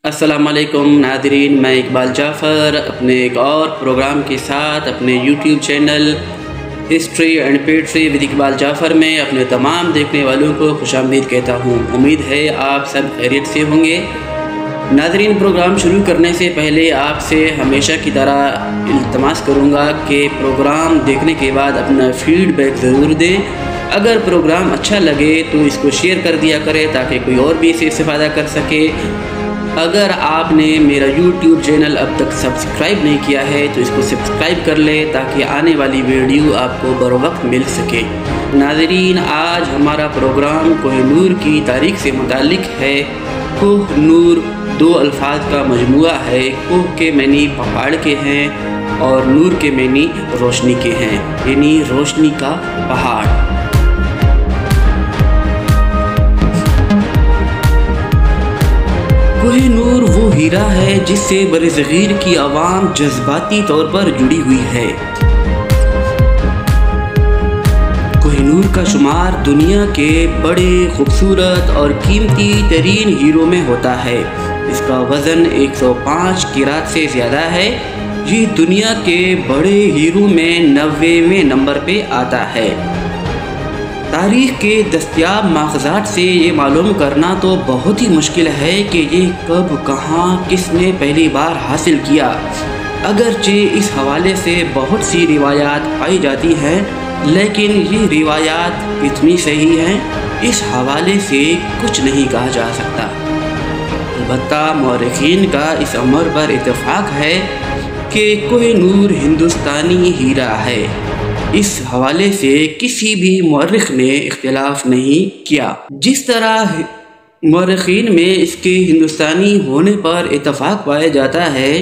السلام علیکم ناظرین، میں اقبال جعفر اپنے ایک اور پروگرام کے ساتھ اپنے YouTube channel history and poetry with Iqbal Jafar میں اپنے تمام دیکھنے والوں کو خوش آمدید کہتا ہوں۔ امید ہے آپ سب خیریت سے ہوں گے۔ ناظرین، پروگرام شروع کرنے سے پہلے آپ سے ہمیشہ کی طرح التماس کروں گا کہ پروگرام دیکھنے کے بعد اپنا فیڈ بیک ضرور دیں۔ اگر پروگرام اچھا لگے تو اس کو شیئر کر دیا کرے تاکہ کوئی اور بھی اسے استفادہ کر سکے۔ اگر آپ نے میرا یوٹیوب چینل اب تک سبسکرائب نہیں کیا ہے تو اس کو سبسکرائب کر لیں تاکہ آنے والی ویڈیو آپ کو بروقت مل سکے۔ ناظرین، آج ہمارا پروگرام کوہ نور کی تاریخ سے متعلق ہے۔ کوہ نور دو الفاظ کا مجموعہ ہے۔ کوہ کے معنی پہاڑ کے ہیں اور نور کے معنی روشنی کے ہیں، یعنی روشنی کا پہاڑ۔ کوہ نور وہ ہیرا ہے جس سے برصغیر کی عوام جذباتی طور پر جڑی ہوئی ہے۔ کوہ نور کا شمار دنیا کے بڑے خوبصورت اور قیمتی ترین ہیروں میں ہوتا ہے۔ اس کا وزن 105 کیرات سے زیادہ ہے۔ یہ دنیا کے بڑے ہیروں میں 90ویں نمبر پہ آتا ہے۔ تاریخ کے دستیاب ماخذات سے یہ معلوم کرنا تو بہت ہی مشکل ہے کہ یہ کب، کہاں، کس نے پہلی بار حاصل کیا۔ اگرچہ اس حوالے سے بہت سی روایات پائی جاتی ہیں، لیکن یہ روایات کتنی صحیح ہیں اس حوالے سے کچھ نہیں کہا جا سکتا۔ البتہ مورخین کا اس امر پر اتفاق ہے کہ کوہ نور ہندوستانی ہیرا ہے۔ اس حوالے سے کسی بھی مورخ نے اختلاف نہیں کیا۔ جس طرح مورخین میں اس کے ہندوستانی ہونے پر اتفاق پایا جاتا ہے،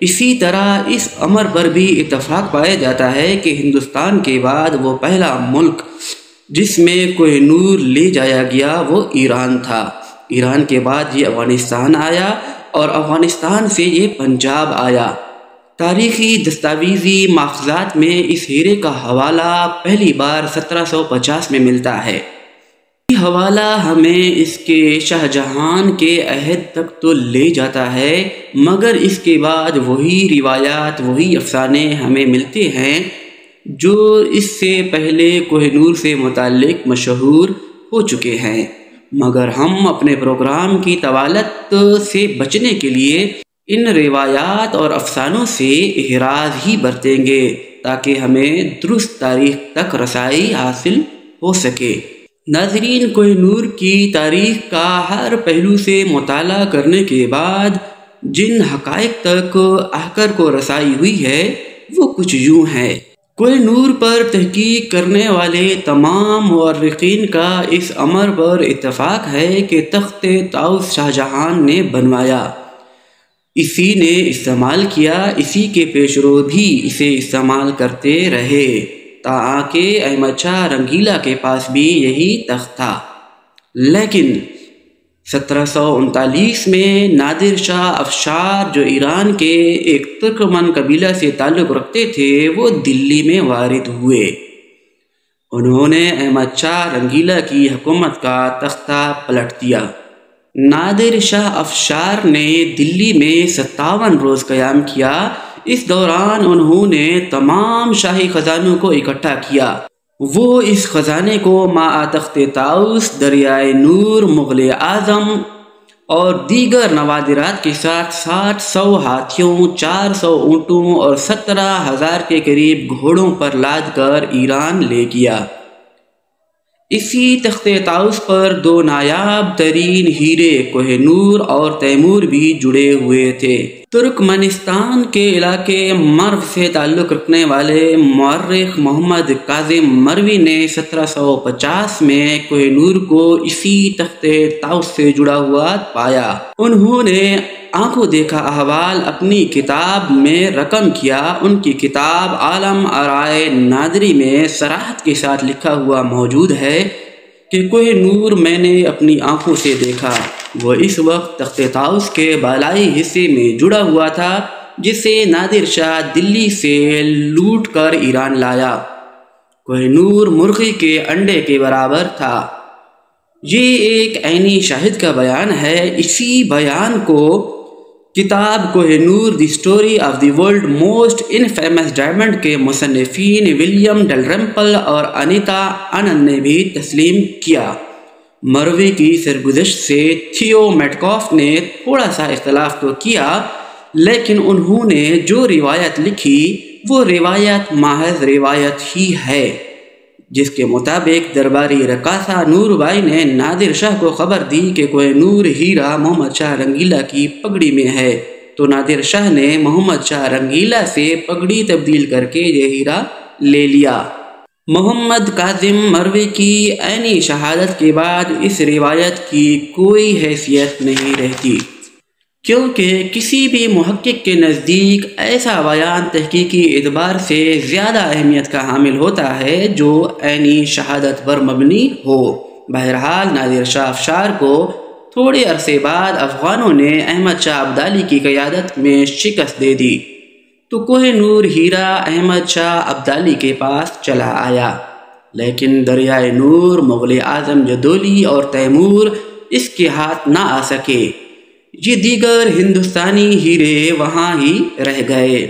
اسی طرح اس امر پر بھی اتفاق پایا جاتا ہے کہ ہندوستان کے بعد وہ پہلا ملک جس میں کوہ نور لے جایا گیا وہ ایران تھا۔ ایران کے بعد یہ افغانستان آیا اور افغانستان سے یہ پنجاب آیا۔ تاریخی دستاویزی ماخذات میں اس ہیرے کا حوالہ پہلی بار 1750 میں ملتا ہے۔ یہ حوالہ ہمیں اس کے شاہ جہان کے عہد تک تو لے جاتا ہے، مگر اس کے بعد وہی روایات، وہی افسانے ہمیں ملتے ہیں جو اس سے پہلے کوہ نور سے متعلق مشہور ہو چکے ہیں۔ مگر ہم اپنے پروگرام کی طوالت سے بچنے کے لیے ان روایات اور افسانوں سے احراز ہی برتیں گے تاکہ ہمیں درست تاریخ تک رسائی حاصل ہو سکے۔ ناظرین، کوہ نور کی تاریخ کا ہر پہلو سے مطالعہ کرنے کے بعد جن حقائق تک آخر کو رسائی ہوئی ہے وہ کچھ یوں ہے۔ کوہ نور پر تحقیق کرنے والے تمام مورخین کا اس امر پر اتفاق ہے کہ تخت طاؤس شاہ جہان نے بنوایا، اسی نے استعمال کیا، اسی کے پیش رو بھی اسے استعمال کرتے رہے تاکہ احمد شاہ رنگیلا کے پاس بھی یہی تخت تھا۔ لیکن 1739 میں نادر شاہ افشار، جو ایران کے ایک ترکمن قبیلہ سے تعلق رکھتے تھے، وہ دلی میں وارد ہوئے۔ انہوں نے احمد شاہ رنگیلا کی حکومت کا تختہ پلٹ دیا۔ نادر شاہ افشار نے دلی میں 57 روز قیام کیا۔ اس دوران انہوں نے تمام شاہی خزانوں کو اکٹھا کیا۔ وہ اس خزانے کو مع تخت طاؤس، دریائے نور، مغل اعظم اور دیگر نوادرات کے ساتھ 700 ہاتھیوں، 400 اونٹوں اور 17,000 کے قریب گھوڑوں پر لاد کر ایران لے گیا۔ اسی تخت طاؤس پر دو نایاب ترین ہیرے کوہ نور اور تیمور بھی جڑے ہوئے تھے۔ ترکمنستان کے علاقے مرو سے تعلق رکھنے والے مورخ محمد کاظم مروی نے 1750 میں کوہ نور کو اسی تخت طاؤس سے جڑا ہوا پایا۔ انہوں نے آنکھوں دیکھا احوال اپنی کتاب میں رقم کیا۔ ان کی کتاب عالم آرائے نادری میں صراحت کے ساتھ لکھا ہوا موجود ہے کہ کوہ نور میں نے اپنی آنکھوں سے دیکھا۔ وہ اس وقت تخت طاؤس کے بالائی حصے میں جڑا ہوا تھا جسے نادر شاہ دلی سے لوٹ کر ایران لایا۔ کوہ نور مرغی کے انڈے کے برابر تھا۔ یہ ایک عینی شاہد کا بیان ہے۔ اسی بیان کو کتاب Koh Noor the story of the world most infamous diamond کے مصنفین ولیم ڈلرمپل اور انیتا آنند نے بھی تسلیم کیا۔ مروی کی سرگزشت سے تھیو میٹکوف نے تھوڑا سا اختلاف تو کیا، لیکن انہوں نے جو روایت لکھی وہ روایت محض روایت ہی ہے، جس کے مطابق درباری رقاصہ نور بائی نے نادر شاہ کو خبر دی کہ کوہ نور ہیرا محمد شاہ رنگیلا کی پگڑی میں ہے، تو نادر شاہ نے محمد شاہ رنگیلا سے پگڑی تبدیل کر کے یہ ہیرا لے لیا۔ محمد کاظم مروی کی عینی شہادت کے بعد اس روایت کی کوئی حیثیت نہیں رہتی، کیونکہ کسی بھی محقق کے نزدیک ایسا بیان تحقیقی اعتبار سے زیادہ اہمیت کا حامل ہوتا ہے جو عینی شہادت پر مبنی ہو۔ بہرحال نادر شاہ افشار کو تھوڑے عرصے بعد افغانوں نے احمد شاہ ابدالی کی قیادت میں شکست دے دی، تو کوہ نور ہیرا احمد شاہ ابدالی کے پاس چلا آیا، لیکن دریائے نور مغل اعظم جدولی اور تیمور اس کے ہاتھ نہ آ سکے۔ یہ دیگر ہندوستانی ہیرے وہاں ہی رہ گئے۔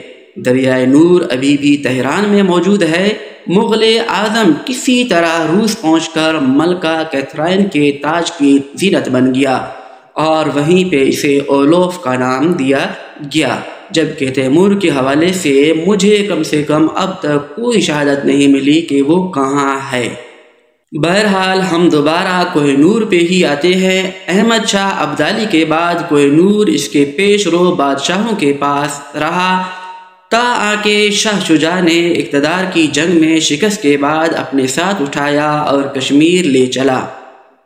دریائے نور ابھی بھی تہران میں موجود ہے۔ مغل اعظم کسی طرح روس پہنچ کر ملکہ کیتھرائن کے تاج کی زینت بن گیا اور وہیں پہ اسے اولوف کا نام دیا گیا، جبکہ تیمور کے حوالے سے مجھے کم سے کم اب تک کوئی شہادت نہیں ملی کہ وہ کہاں ہے۔ بہرحال ہم دوبارہ کوہ نور پہ ہی آتے ہیں۔ احمد شاہ ابدالی کے بعد کوہ نور اس کے پیش رو بادشاہوں کے پاس رہا، تا آکے شاہ شجاع نے اقتدار کی جنگ میں شکست کے بعد اپنے ساتھ اٹھایا اور کشمیر لے چلا۔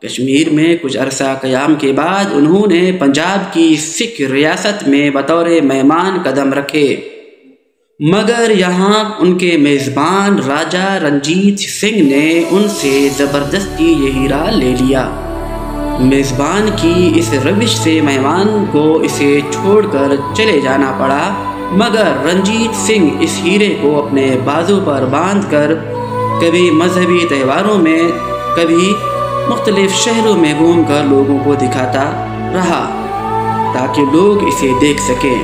کشمیر میں کچھ عرصہ قیام کے بعد انہوں نے پنجاب کی سکھ ریاست میں بطور مہمان قدم رکھے، مگر یہاں ان کے میزبان راجہ رنجیت سنگھ نے ان سے زبردستی یہ ہیرا لے لیا۔ میزبان کی اس روش سے مہمان کو اسے چھوڑ کر چلے جانا پڑا، مگر رنجیت سنگھ اس ہیرے کو اپنے بازو پر باندھ کر کبھی مذہبی تہواروں میں کبھی مختلف شہروں میں گھوم کر لوگوں کو دکھاتا رہا تاکہ لوگ اسے دیکھ سکیں۔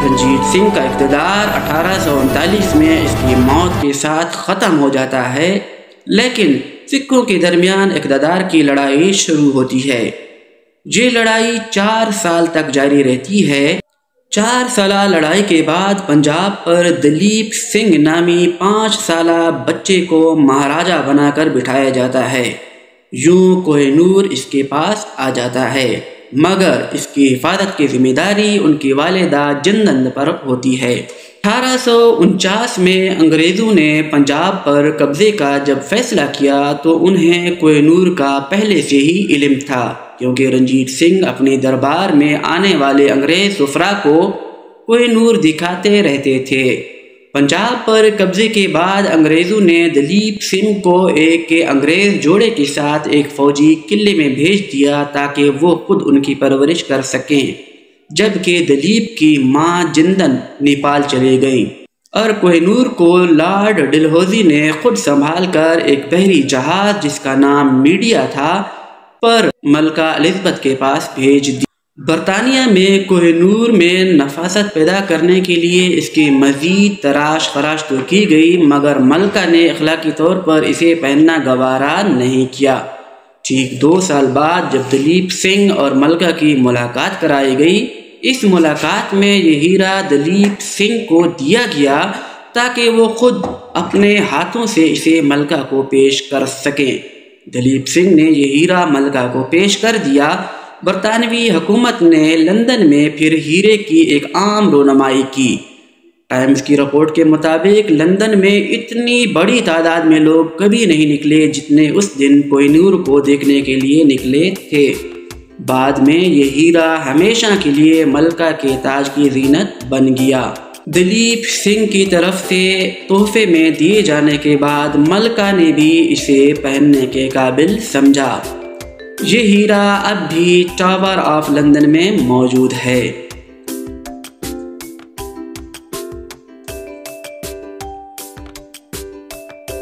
رنجیت سنگھ کا اقتدار 1839 میں اس کی موت کے ساتھ ختم ہو جاتا ہے، لیکن سکھوں کے درمیان اقتدار کی لڑائی شروع ہوتی ہے۔ یہ لڑائی 4 سال تک جاری رہتی ہے۔ 4 سالہ لڑائی کے بعد پنجاب پر دلیپ سنگھ نامی 5 سالہ بچے کو مہاراجہ بنا کر بٹھایا جاتا ہے۔ یوں کوہ نور اس کے پاس آ جاتا ہے، مگر اس کی حفاظت کی ذمہ داری ان کی والدہ جنند پر ہوتی ہے۔ 1849 میں انگریزوں نے پنجاب پر قبضے کا جب فیصلہ کیا تو انہیں کوہ نور کا پہلے سے ہی علم تھا، کیونکہ رنجیت سنگھ اپنے دربار میں آنے والے انگریز سفراء کو کوہ نور دکھاتے رہتے تھے۔ پنجاب پر قبضے کے بعد انگریزوں نے دلیپ سنگھ کو ایک انگریز جوڑے کے ساتھ ایک فوجی قلعے میں بھیج دیا تاکہ وہ خود ان کی پرورش کر سکیں، جبکہ دلیپ کی ماں جندن نیپال چلے گئیں اور کوہ نور کو لارڈ ڈلہوزی نے خود سنبھال کر ایک بحری جہاز جس کا نام میڈیا تھا پر ملکہ الزبتھ کے پاس بھیج دی۔ برطانیہ میں کوہ نور میں نفاست پیدا کرنے کے لیے اس کی مزید تراش خراش تو کی گئی، مگر ملکہ نے اخلاقی طور پر اسے پہننا گوارا نہیں کیا۔ ٹھیک 2 سال بعد جب دلیپ سنگھ اور ملکہ کی ملاقات کرائی گئی، اس ملاقات میں یہ ہیرا دلیپ سنگھ کو دیا گیا تاکہ وہ خود اپنے ہاتھوں سے اسے ملکہ کو پیش کر سکیں۔ دلیپ سنگھ نے یہ ہیرا ملکہ کو پیش کر دیا۔ برطانوی حکومت نے لندن میں پھر ہیرے کی ایک عام رونمائی کی۔ ٹائمز کی رپورٹ کے مطابق لندن میں اتنی بڑی تعداد میں لوگ کبھی نہیں نکلے جتنے اس دن کوہ نور کو دیکھنے کے لیے نکلے تھے۔ بعد میں یہ ہیرا ہمیشہ کے لیے ملکہ کے تاج کی زینت بن گیا۔ دلیپ سنگھ کی طرف سے تحفے میں دیے جانے کے بعد ملکہ نے بھی اسے پہننے کے قابل سمجھا۔ یہ ہیرا اب بھی ٹاور آف لندن میں موجود ہے۔